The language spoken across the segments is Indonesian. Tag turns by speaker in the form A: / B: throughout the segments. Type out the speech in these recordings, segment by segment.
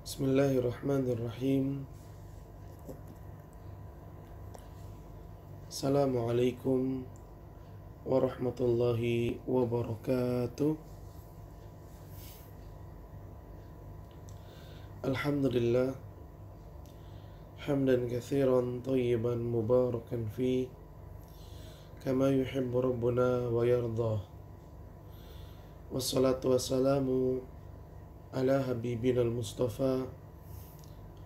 A: Bismillahirrahmanirrahim. Assalamualaikum warahmatullahi wabarakatuh. Alhamdulillah hamdan katsiran thayyiban mubarakan fi kama yuhibbu rabbuna wa yardah. Wassalatu wassalamu ala habibina al-mustafa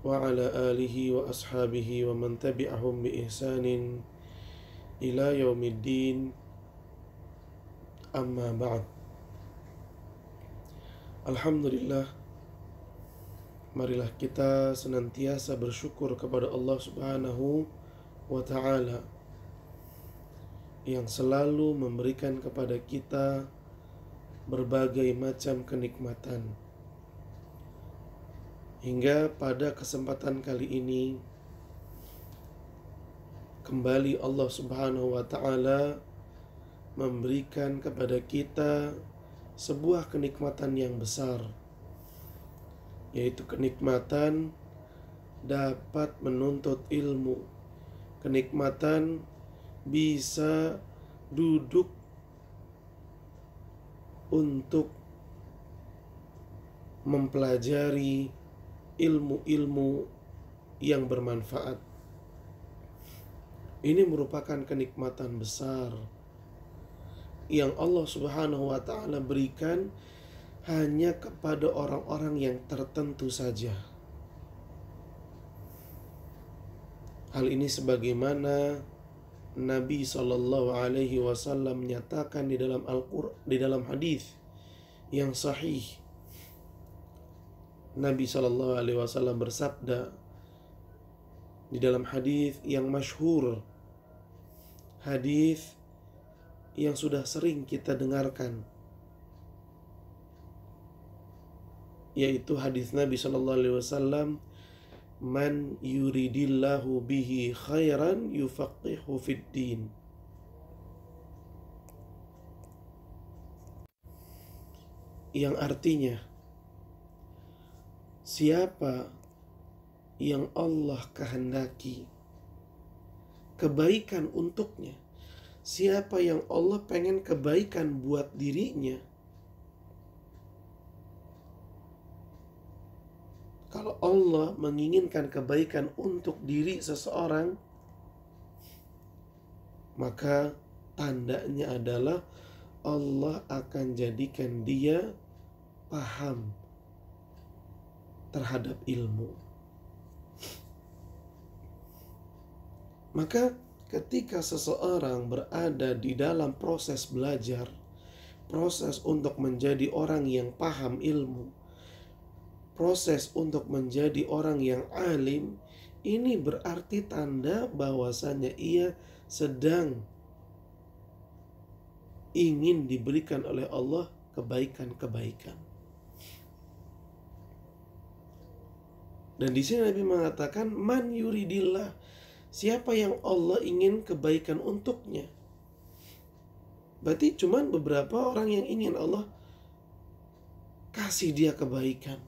A: wa ala alihi wa ashabihi wa man tabi'ahum bi ihsanin ila yaumiddin, amma ba'd. Alhamdulillah, marilah kita senantiasa bersyukur kepada Allah Subhanahu wa ta'ala yang selalu memberikan kepada kita berbagai macam kenikmatan. Hingga pada kesempatan kali ini kembali Allah Subhanahu wa ta'ala memberikan kepada kita sebuah kenikmatan yang besar, yaitu kenikmatan dapat menuntut ilmu, kenikmatan bisa duduk untuk mempelajari ilmu-ilmu yang bermanfaat. Ini merupakan kenikmatan besar yang Allah Subhanahu wa ta'ala berikan hanya kepada orang-orang yang tertentu saja. Hal ini sebagaimana Nabi Shallallahu Alaihi Wasallam menyatakan di dalam di dalam hadis yang sahih. Nabi Shallallahu Alaihi Wasallam bersabda di dalam hadis yang masyhur, hadis yang sudah sering kita dengarkan, yaitu hadis Nabi Shallallahu Alaihi Wasallam, man yuridillahu bihi khairan yufaqihu fid din. Yang artinya, siapa yang Allah kehendaki kebaikan untuknya, siapa yang Allah pengen kebaikan buat dirinya, kalau Allah menginginkan kebaikan untuk diri seseorang, maka tandanya adalah Allah akan jadikan dia paham terhadap ilmu. Maka ketika seseorang berada di dalam proses belajar, proses untuk menjadi orang yang paham ilmu, proses untuk menjadi orang yang alim, ini berarti tanda bahwasanya ia sedang ingin diberikan oleh Allah kebaikan-kebaikan. Dan di sini Nabi mengatakan, man yuridillah, siapa yang Allah ingin kebaikan untuknya. Berarti cuma beberapa orang yang ingin Allah kasih dia kebaikan,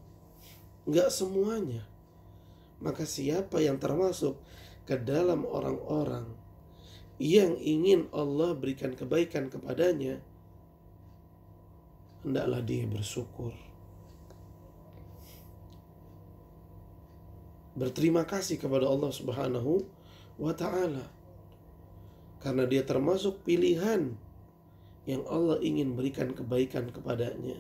A: enggak semuanya. Maka siapa yang termasuk ke dalam orang-orang yang ingin Allah berikan kebaikan kepadanya, hendaklah dia bersyukur, berterima kasih kepada Allah Subhanahu wa ta'ala, karena dia termasuk pilihan yang Allah ingin berikan kebaikan kepadanya.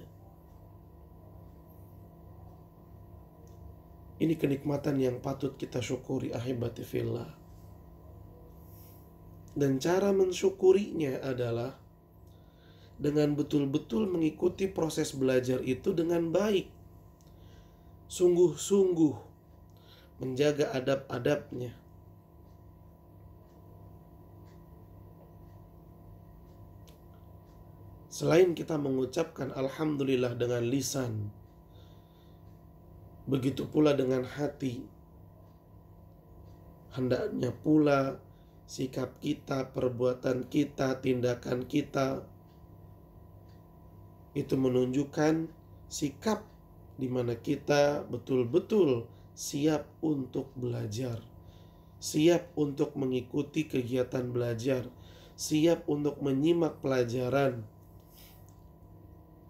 A: Ini kenikmatan yang patut kita syukuri, ahibati fillah. Dan cara mensyukurinya adalah dengan betul-betul mengikuti proses belajar itu dengan baik, sungguh-sungguh menjaga adab-adabnya. Selain kita mengucapkan alhamdulillah dengan lisan, begitu pula dengan hati. Hendaknya pula sikap kita, perbuatan kita, tindakan kita itu menunjukkan sikap di mana kita betul-betul siap untuk belajar, siap untuk mengikuti kegiatan belajar, siap untuk menyimak pelajaran.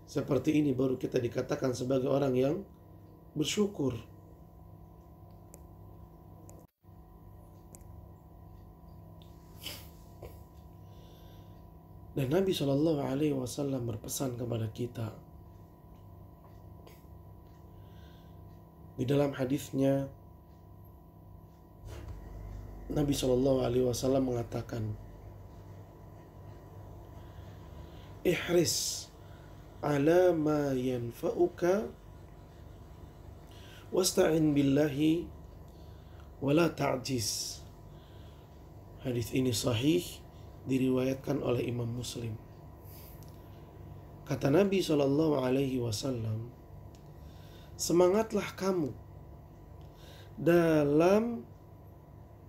A: Seperti ini baru kita dikatakan sebagai orang yang bersyukur. Dan Nabi Shallallahu Alaihi Wasallam berpesan kepada kita di dalam hadisnya. Nabi Shallallahu Alaihi Wasallam mengatakan, ihris ala ma yanfa'uka wasta'in billahi wala ta'jiz. Hadis ini sahih, diriwayatkan oleh Imam Muslim. Kata Nabi Shallallahu Alaihi Wasallam, semangatlah kamu dalam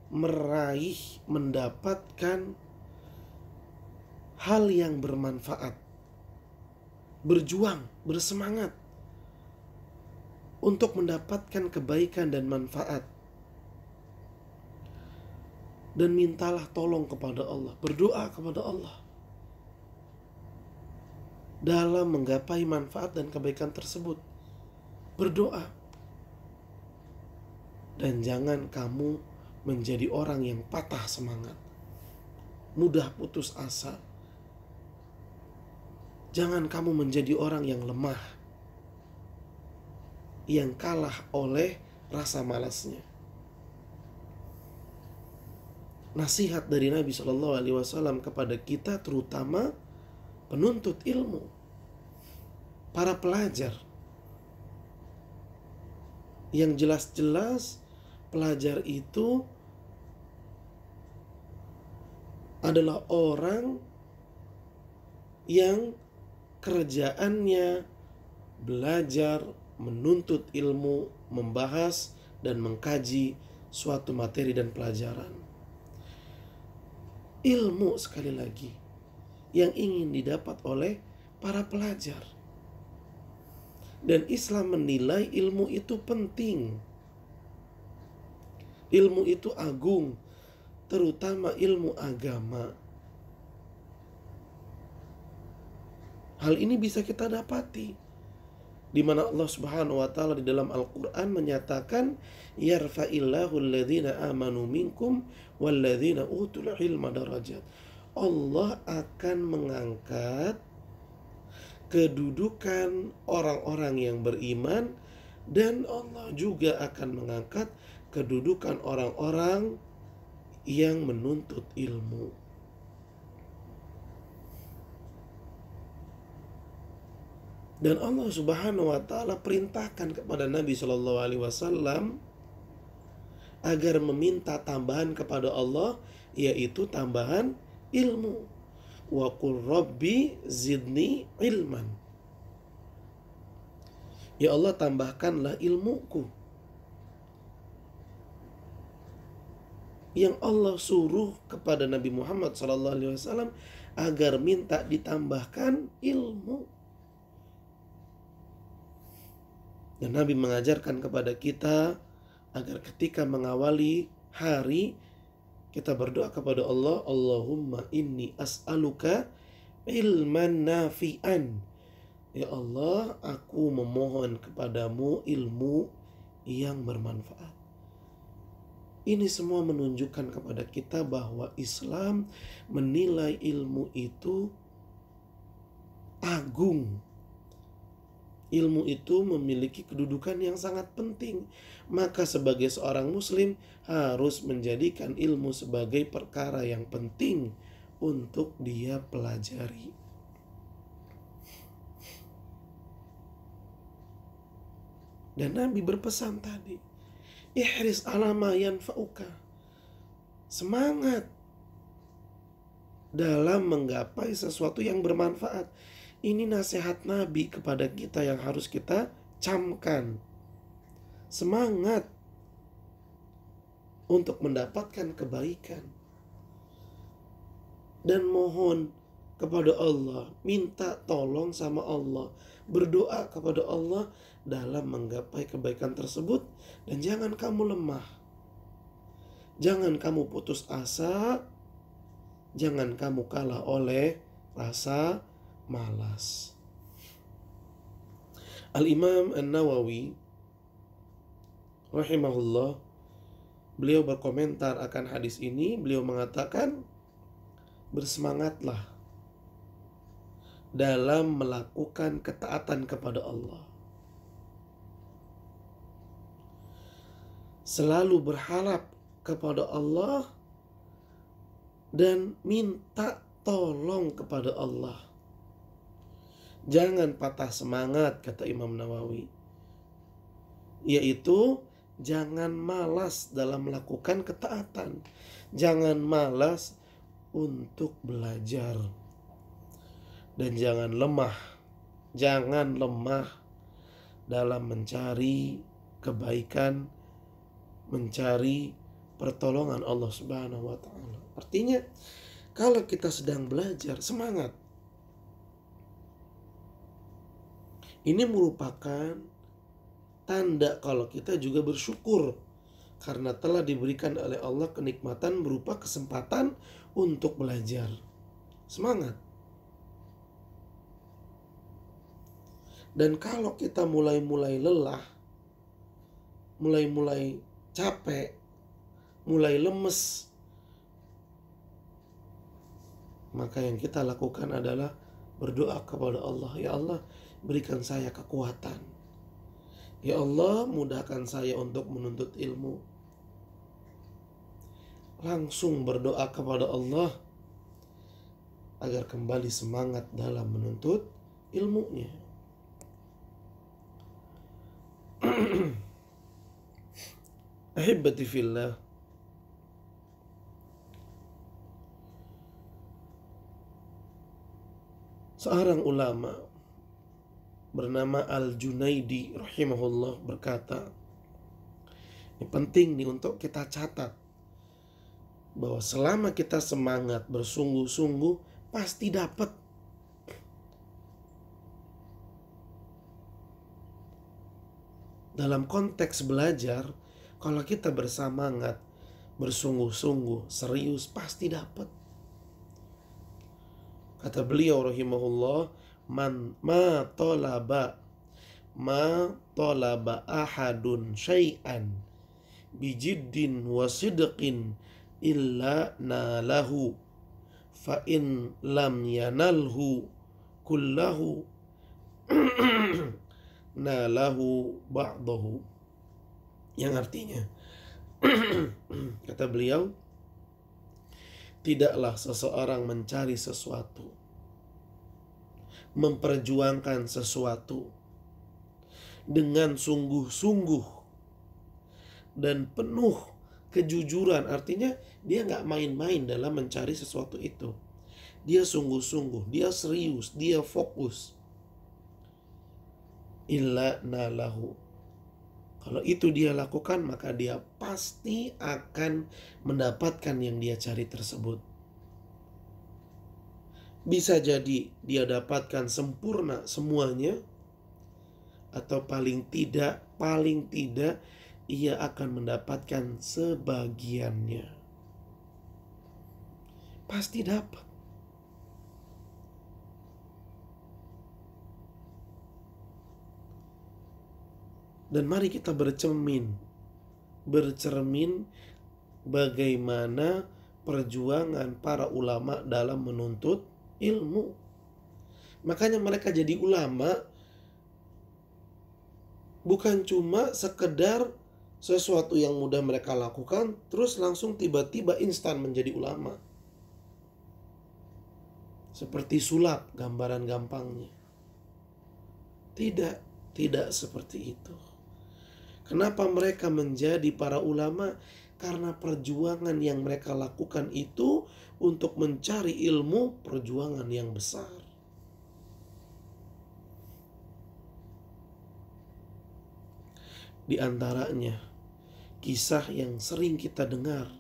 A: meraih, mendapatkan hal yang bermanfaat. Berjuang, bersemangat untuk mendapatkan kebaikan dan manfaat. Dan mintalah tolong kepada Allah, berdoa kepada Allah dalam menggapai manfaat dan kebaikan tersebut. Berdoa. Dan jangan kamu menjadi orang yang patah semangat, mudah putus asa. Jangan kamu menjadi orang yang lemah, yang kalah oleh rasa malasnya. Nasihat dari Nabi Shallallahu Alaihi Wasallam kepada kita, terutama penuntut ilmu, para pelajar, yang jelas-jelas pelajar itu adalah orang yang kerjaannya belajar, menuntut ilmu, membahas dan mengkaji suatu materi dan pelajaran. Ilmu, sekali lagi, yang ingin didapat oleh para pelajar. Dan Islam menilai ilmu itu penting. Ilmu itu agung, terutama ilmu agama. Hal ini bisa kita dapati di mana Allah Subhanahu wa taala di dalam Al-Qur'an menyatakan, yarfa'illahu alladhina amanu minkum walladzina utul ilma darajat. Allah akan mengangkat kedudukan orang-orang yang beriman, dan Allah juga akan mengangkat kedudukan orang-orang yang menuntut ilmu. Dan Allah Subhanahu wa taala perintahkan kepada Nabi Shallallahu Alaihi Wasallam agar meminta tambahan kepada Allah, yaitu tambahan ilmu. Wa qul rabbi zidni ilman. Ya Allah, tambahkanlah ilmuku. Yang Allah suruh kepada Nabi Muhammad SAW agar minta ditambahkan ilmu. Dan Nabi mengajarkan kepada kita agar ketika mengawali hari, kita berdoa kepada Allah, Allahumma inni as'aluka ilman nafi'an. Ya Allah, aku memohon kepadamu ilmu yang bermanfaat. Ini semua menunjukkan kepada kita bahwa Islam menilai ilmu itu agung. Ilmu itu memiliki kedudukan yang sangat penting. Maka sebagai seorang muslim harus menjadikan ilmu sebagai perkara yang penting untuk dia pelajari. Dan Nabi berpesan tadi, ihris ala ma yanfa'uka. Semangat dalam menggapai sesuatu yang bermanfaat. Ini nasihat Nabi kepada kita yang harus kita camkan. Semangat untuk mendapatkan kebaikan. Dan mohon kepada Allah, minta tolong sama Allah, Berdoa kepada Allah dalam menggapai kebaikan tersebut. Dan jangan kamu lemah. Jangan kamu putus asa. Jangan kamu kalah oleh rasa malas. Al-Imam An-Nawawi rahimahullah, beliau berkomentar akan hadis ini. Beliau mengatakan, bersemangatlah dalam melakukan ketaatan kepada Allah. Selalu berharap kepada Allah dan minta tolong kepada Allah. Jangan patah semangat, kata Imam Nawawi. Yaitu jangan malas dalam melakukan ketaatan. Jangan malas untuk belajar. Dan jangan lemah. Jangan lemah dalam mencari kebaikan, mencari pertolongan Allah Subhanahu wa ta'ala. Artinya, kalau kita sedang belajar, semangat. Ini merupakan tanda kalau kita juga bersyukur karena telah diberikan oleh Allah kenikmatan berupa kesempatan untuk belajar. Semangat. Dan kalau kita mulai lelah, mulai capek, mulai lemes, maka yang kita lakukan adalah berdoa kepada Allah. Ya Allah, berikan saya kekuatan. Ya Allah, mudahkan saya untuk menuntut ilmu. Langsung berdoa kepada Allah agar kembali semangat dalam menuntut ilmunya. Ahibbati fillah, seorang ulama bernama Al-Junaidi rahimahullah berkata, ini penting nih untuk kita catat, bahwa selama kita semangat bersungguh-sungguh pasti dapat. Dalam konteks belajar, kalau kita bersemangat, bersungguh-sungguh, serius, pasti dapat. Kata beliau rahimahullah, ma talaba ahadun syai'an bijiddin wa sidqin illa nalahu fa in lam yanalhu kullahu nalahu ba'dahu. Yang artinya, kata beliau, tidaklah seseorang mencari sesuatu, memperjuangkan sesuatu dengan sungguh-sungguh dan penuh kejujuran. Artinya dia gak main-main dalam mencari sesuatu itu. Dia sungguh-sungguh, dia serius, dia fokus. Illa nalahu, kalau itu dia lakukan, maka dia pasti akan mendapatkan yang dia cari tersebut. Bisa jadi dia dapatkan sempurna semuanya, atau paling tidak ia akan mendapatkan sebagiannya. Pasti dapat. Dan mari kita bercermin bagaimana perjuangan para ulama dalam menuntut ilmu. Makanya mereka jadi ulama bukan cuma sekedar sesuatu yang mudah mereka lakukan terus langsung tiba-tiba instan menjadi ulama. Seperti sulap gambaran gampangnya. Tidak seperti itu. Kenapa mereka menjadi para ulama? Karena perjuangan yang mereka lakukan itu untuk mencari ilmu, perjuangan yang besar. Di antaranya kisah yang sering kita dengar,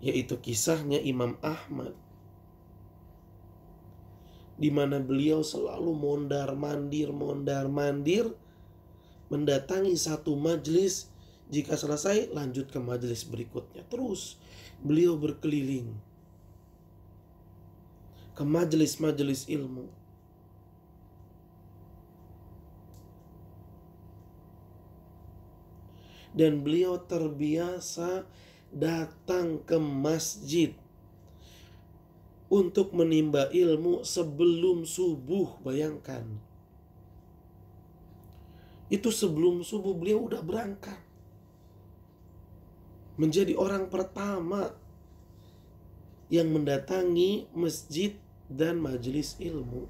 A: yaitu kisahnya Imam Ahmad. di mana beliau selalu mondar-mandir, mendatangi satu majelis. Jika selesai, lanjut ke majelis berikutnya. Terus beliau berkeliling ke majelis-majelis ilmu. Dan beliau terbiasa datang ke masjid untuk menimba ilmu sebelum subuh. Bayangkan, itu sebelum subuh beliau udah berangkat, menjadi orang pertama yang mendatangi masjid dan majelis ilmu.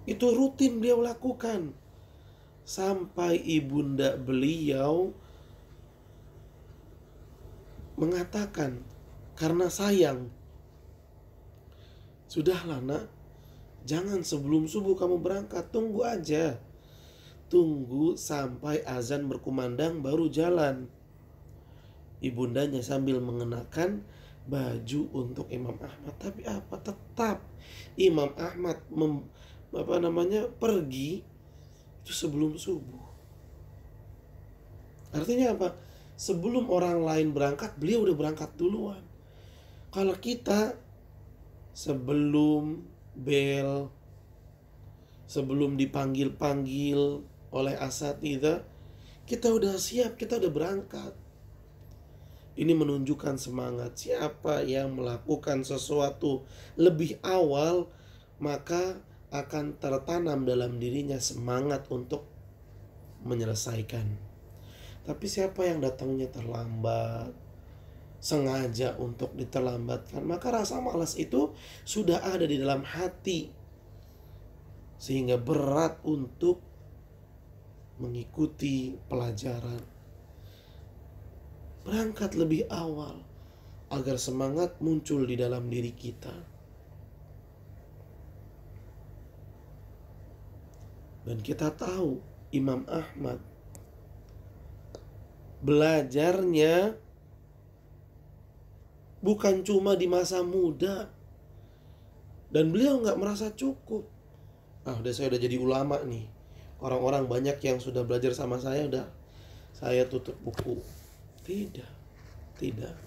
A: Itu rutin beliau lakukan, sampai ibunda beliau mengatakan karena sayang, "Sudahlah nak, jangan sebelum subuh kamu berangkat, tunggu aja. Tunggu sampai azan berkumandang baru jalan." Ibundanya sambil mengenakan baju untuk Imam Ahmad. Tapi apa? Tetap Imam Ahmad pergi itu sebelum subuh. Artinya apa? Sebelum orang lain berangkat, beliau udah berangkat duluan. Kalau kita sebelum bel, sebelum dipanggil-panggil oleh asatidzah, kita udah siap, kita udah berangkat. Ini menunjukkan semangat. Siapa yang melakukan sesuatu lebih awal, maka akan tertanam dalam dirinya semangat untuk menyelesaikan. Tapi siapa yang datangnya terlambat, sengaja untuk diterlambatkan, maka rasa malas itu sudah ada di dalam hati, sehingga berat untuk mengikuti pelajaran. Berangkat lebih awal agar semangat muncul di dalam diri kita. Dan kita tahu Imam Ahmad belajarnya bukan cuma di masa muda, dan beliau gak merasa cukup. Saya udah jadi ulama nih, orang-orang banyak yang sudah belajar sama saya, udah saya tutup buku. Tidak.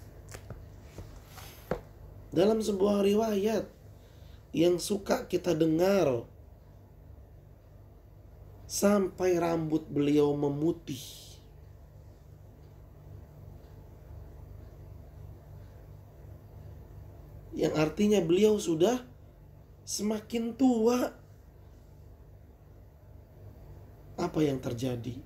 A: Dalam sebuah riwayat yang suka kita dengar, sampai rambut beliau memutih. Yang artinya beliau sudah semakin tua. Apa yang terjadi?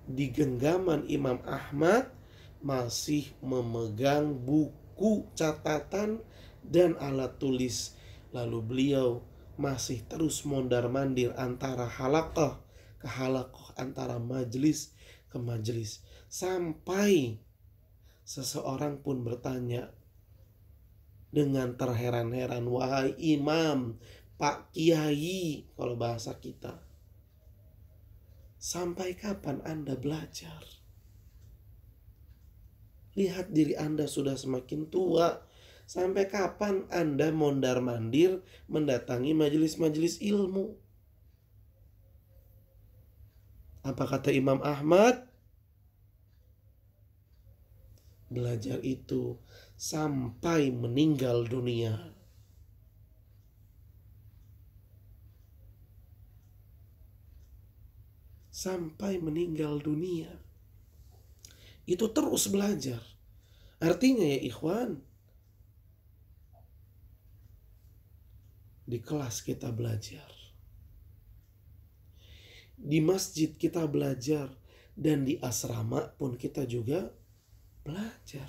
A: Di genggaman Imam Ahmad masih memegang buku catatan dan alat tulis. Lalu beliau masih terus mondar-mandir antara halaqah ke halaqah, antara majelis ke majelis, sampai seseorang pun bertanya dengan terheran-heran, "Wahai Imam, Pak Kiai," kalau bahasa kita, "sampai kapan Anda belajar? Lihat diri Anda sudah semakin tua. Sampai kapan Anda mondar-mandir mendatangi majelis-majelis ilmu?" Apa kata Imam Ahmad? Belajar itu sampai meninggal dunia. Sampai meninggal dunia. Itu terus belajar. Artinya ya ikhwan, di kelas kita belajar, di masjid kita belajar, dan di asrama pun kita juga belajar.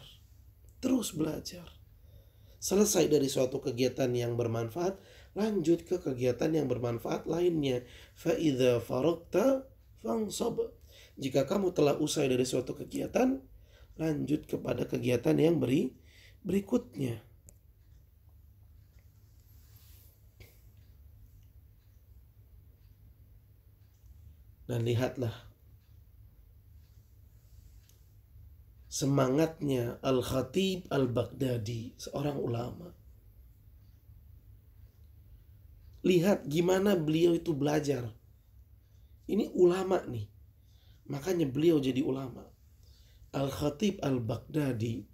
A: Terus belajar. Selesai dari suatu kegiatan yang bermanfaat, lanjut ke kegiatan yang bermanfaat lainnya. Fa idza faragta fansab. Jika kamu telah usai dari suatu kegiatan, lanjut kepada kegiatan yang berikutnya. Dan lihatlah semangatnya Al-Khatib Al-Baghdadi, seorang ulama. Lihat gimana beliau itu belajar. Ini ulama nih. Makanya beliau jadi ulama. Al-Khatib Al-Baghdadi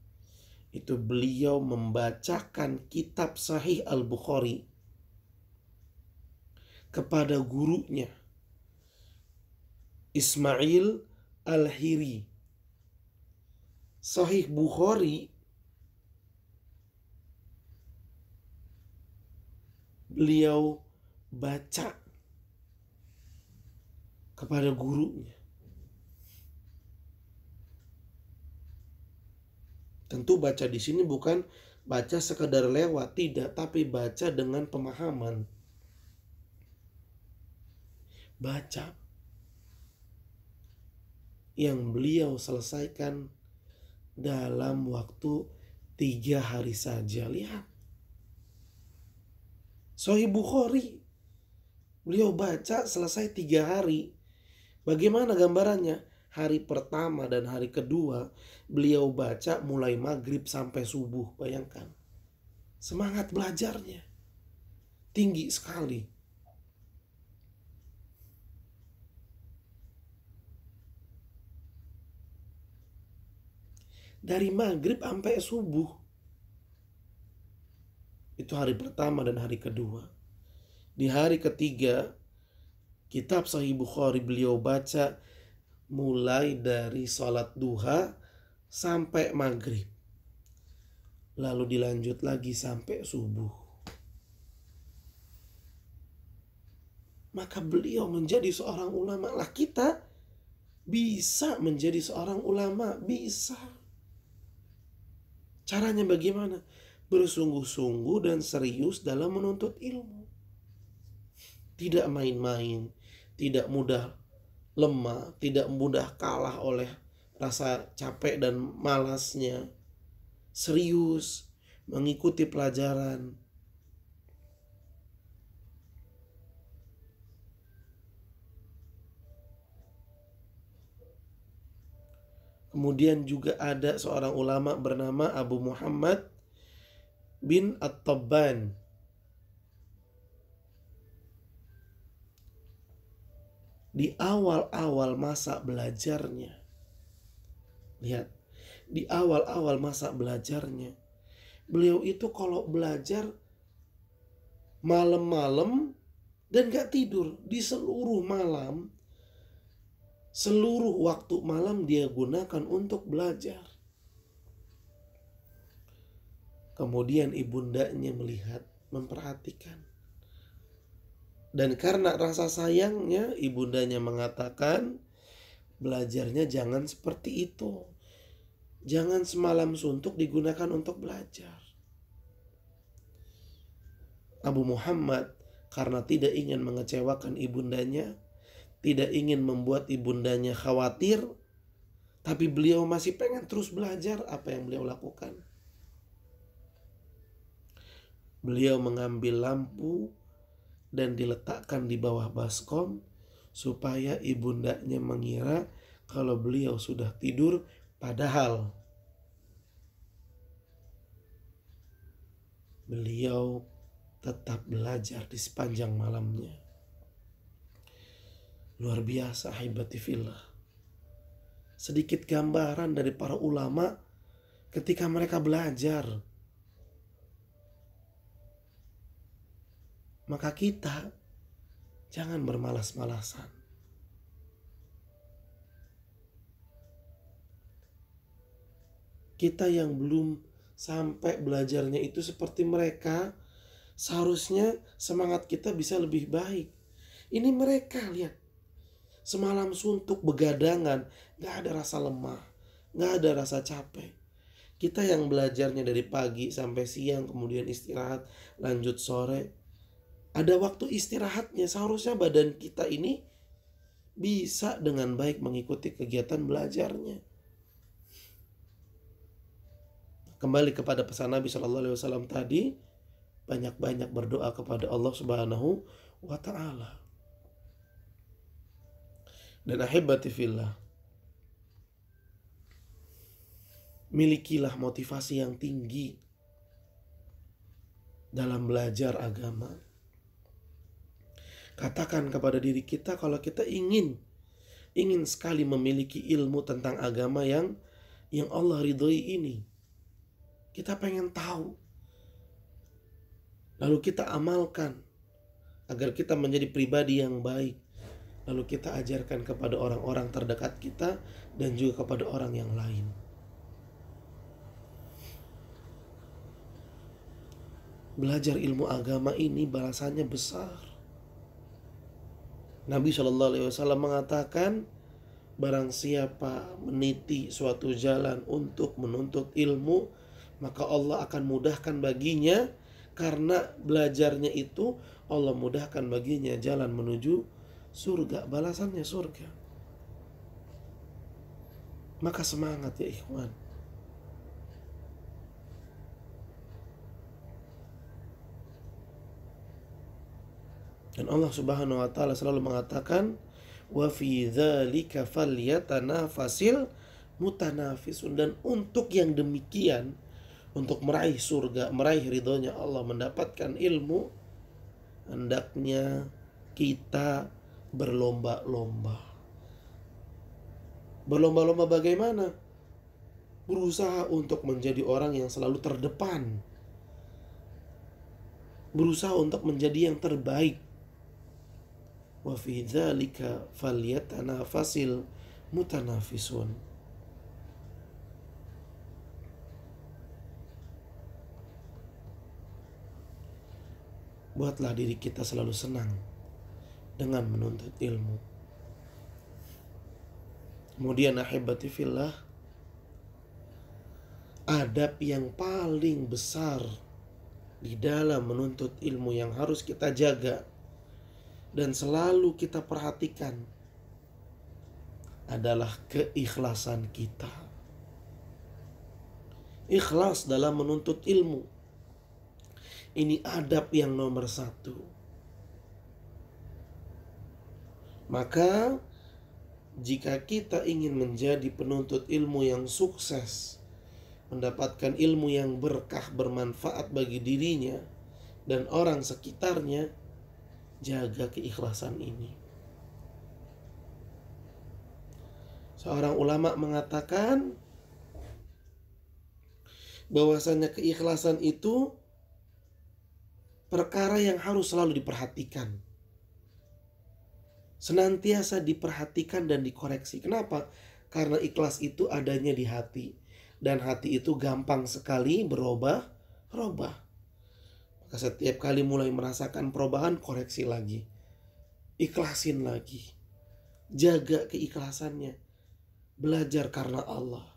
A: itu beliau membacakan kitab Sahih Al-Bukhari kepada gurunya Ismail Al-Hiri. Sahih Bukhari beliau baca kepada gurunya. Tentu baca di sini bukan baca sekedar lewat, tidak, tapi baca dengan pemahaman. Baca yang beliau selesaikan dalam waktu 3 hari saja. Lihat, Sahih Bukhari beliau baca selesai 3 hari. Bagaimana gambarannya? Hari pertama dan hari kedua beliau baca mulai maghrib sampai subuh. Bayangkan, semangat belajarnya tinggi sekali. Dari maghrib sampai subuh. Itu hari pertama dan hari kedua. Di hari ketiga, kitab Sahih Bukhari beliau baca mulai dari sholat duha sampai maghrib. Lalu dilanjut lagi sampai subuh. Maka beliau menjadi seorang ulama. Lah kita bisa menjadi seorang ulama. Bisa. Caranya bagaimana? Bersungguh-sungguh dan serius dalam menuntut ilmu. Tidak main-main. Tidak mudah lemah, tidak mudah kalah oleh rasa capek dan malasnya. Serius mengikuti pelajaran. Kemudian juga ada seorang ulama bernama Abu Muhammad bin At-Tabban. Di awal-awal masa belajarnya, lihat, di awal-awal masa belajarnya, beliau itu kalau belajar malam-malam dan gak tidur. Di seluruh malam, seluruh waktu malam dia gunakan untuk belajar. Kemudian ibundanya melihat, memperhatikan. Dan karena rasa sayangnya, ibundanya mengatakan, belajarnya jangan seperti itu. Jangan semalam suntuk digunakan untuk belajar. Abu Muhammad karena tidak ingin mengecewakan ibundanya, tidak ingin membuat ibundanya khawatir, tapi beliau masih pengen terus belajar. Apa yang beliau lakukan? Beliau mengambil lampu dan diletakkan di bawah baskom supaya ibundanya mengira kalau beliau sudah tidur, padahal beliau tetap belajar di sepanjang malamnya. Luar biasa, ahibati fillah. Sedikit gambaran dari para ulama ketika mereka belajar. Maka kita jangan bermalas-malasan. Kita yang belum sampai belajarnya itu seperti mereka, seharusnya semangat kita bisa lebih baik. Ini mereka, lihat, semalam suntuk begadangan, gak ada rasa lemah, gak ada rasa capek. Kita yang belajarnya dari pagi sampai siang, kemudian istirahat, lanjut sore, ada waktu istirahatnya. Seharusnya badan kita ini bisa dengan baik mengikuti kegiatan belajarnya. Kembali kepada pesan Nabi Shallallahu Alaihi Wasallam tadi, banyak-banyak berdoa kepada Allah Subhanahu wa Ta'ala. Dan ahibati fillah, milikilah motivasi yang tinggi dalam belajar agama. Katakan kepada diri kita kalau kita ingin sekali memiliki ilmu tentang agama yang Allah ridhoi ini. Kita pengen tahu, lalu kita amalkan agar kita menjadi pribadi yang baik. Lalu kita ajarkan kepada orang-orang terdekat kita dan juga kepada orang yang lain. Belajar ilmu agama ini balasannya besar. Nabi SAW mengatakan, barang siapa meniti suatu jalan untuk menuntut ilmu, maka Allah akan mudahkan baginya. Karena belajarnya itu, Allah mudahkan baginya jalan menuju surga. Balasannya surga. Maka semangat ya ikhwan. Dan Allah Subhanahu wa taala selalu mengatakan, wa fi dzalika falyatanafasil mutanafisun. Dan untuk yang demikian, untuk meraih surga, meraih ridhonya Allah, mendapatkan ilmu, hendaknya kita berlomba-lomba. Berlomba-lomba bagaimana? Berusaha untuk menjadi orang yang selalu terdepan. Berusaha untuk menjadi yang terbaik. Wa fi dzalika falyatanafasil mutanafisun. Buatlah diri kita selalu senang dengan menuntut ilmu. Kemudian ahibati fillah, adab yang paling besar di dalam menuntut ilmu yang harus kita jaga dan selalu kita perhatikan adalah keikhlasan kita. Ikhlas dalam menuntut ilmu. Ini adab yang nomor 1. Maka jika kita ingin menjadi penuntut ilmu yang sukses, mendapatkan ilmu yang berkah, bermanfaat bagi dirinya dan orang sekitarnya, jaga keikhlasan ini. Seorang ulama mengatakan bahwasanya keikhlasan itu perkara yang harus selalu diperhatikan. Senantiasa diperhatikan dan dikoreksi. Kenapa? Karena ikhlas itu adanya di hati. Dan hati itu gampang sekali berubah-ubah. Maka setiap kali mulai merasakan perubahan, koreksi lagi. Ikhlasin lagi. Jaga keikhlasannya. Belajar karena Allah.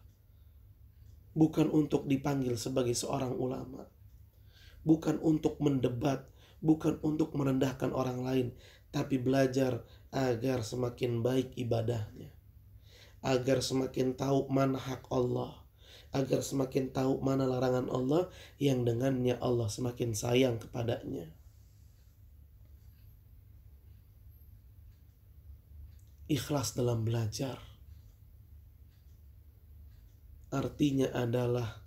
A: Bukan untuk dipanggil sebagai seorang ulama. Bukan untuk mendebat. Bukan untuk merendahkan orang lain. Tapi belajar agar semakin baik ibadahnya. Agar semakin tahu mana hak Allah. Agar semakin tahu mana larangan Allah yang dengannya Allah semakin sayang kepadanya. Ikhlas dalam belajar artinya adalah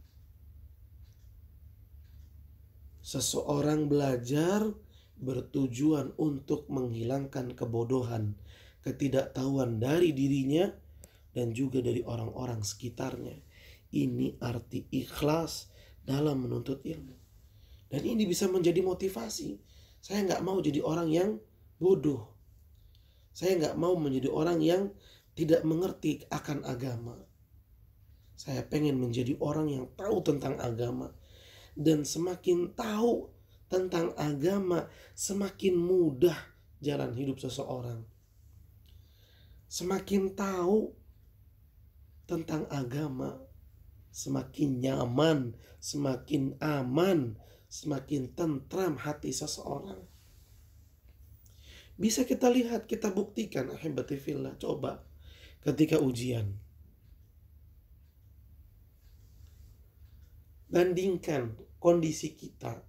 A: seseorang belajar bertujuan untuk menghilangkan kebodohan, ketidaktahuan dari dirinya dan juga dari orang-orang sekitarnya. Ini arti ikhlas dalam menuntut ilmu. Dan ini bisa menjadi motivasi. Saya gak mau jadi orang yang bodoh. Saya gak mau menjadi orang yang tidak mengerti akan agama. Saya pengen menjadi orang yang tahu tentang agama. Dan semakin tahu tentang agama, semakin mudah jalan hidup seseorang. Semakin tahu tentang agama, semakin nyaman, semakin aman, semakin tentram hati seseorang. Bisa kita lihat, kita buktikan, ahibati fillah. Coba ketika ujian, bandingkan kondisi kita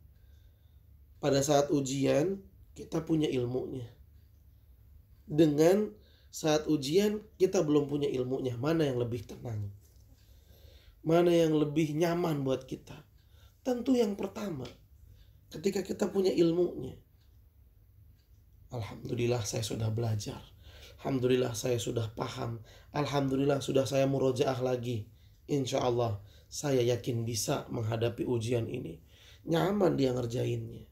A: pada saat ujian, kita punya ilmunya, dengan saat ujian kita belum punya ilmunya. Mana yang lebih tenang? Mana yang lebih nyaman buat kita? Tentu yang pertama, ketika kita punya ilmunya. Alhamdulillah saya sudah belajar. Alhamdulillah saya sudah paham. Alhamdulillah sudah saya murojaah lagi. Insya Allah saya yakin bisa menghadapi ujian ini. Nyaman dia ngerjainnya.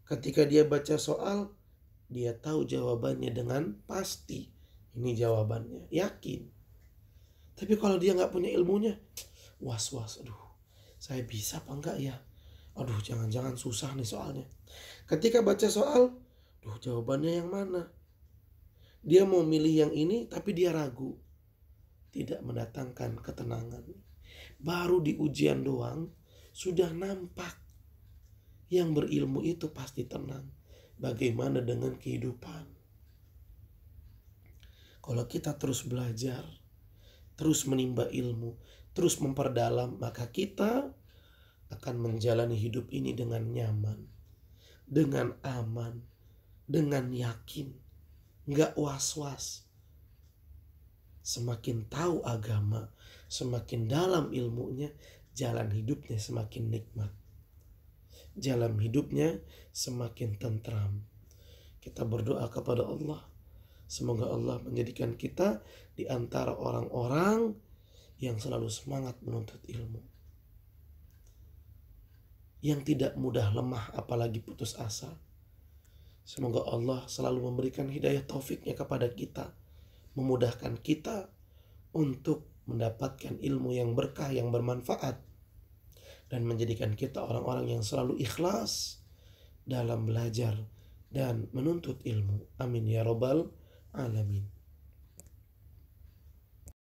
A: Ketika dia baca soal, dia tahu jawabannya dengan pasti. Ini jawabannya, yakin. Tapi kalau dia nggak punya ilmunya, was-was. Aduh, saya bisa apa enggak ya? Aduh, jangan-jangan susah nih soalnya. Ketika baca soal, duh, jawabannya yang mana? Dia mau milih yang ini tapi dia ragu. Tidak mendatangkan ketenangan. Baru di ujian doang sudah nampak. Yang berilmu itu pasti tenang. Bagaimana dengan kehidupan? Kalau kita terus belajar, terus menimba ilmu, terus memperdalam, maka kita akan menjalani hidup ini dengan nyaman, dengan aman, dengan yakin, nggak was-was. Semakin tahu agama, semakin dalam ilmunya, jalan hidupnya semakin nikmat. Jalan hidupnya semakin tentram. Kita berdoa kepada Allah. Semoga Allah menjadikan kita di antara orang-orang yang selalu semangat menuntut ilmu. Yang tidak mudah lemah apalagi putus asa. Semoga Allah selalu memberikan hidayah taufiknya kepada kita. Memudahkan kita untuk mendapatkan ilmu yang berkah, yang bermanfaat. Dan menjadikan kita orang-orang yang selalu ikhlas dalam belajar dan menuntut ilmu. Amin ya rabbal alamin.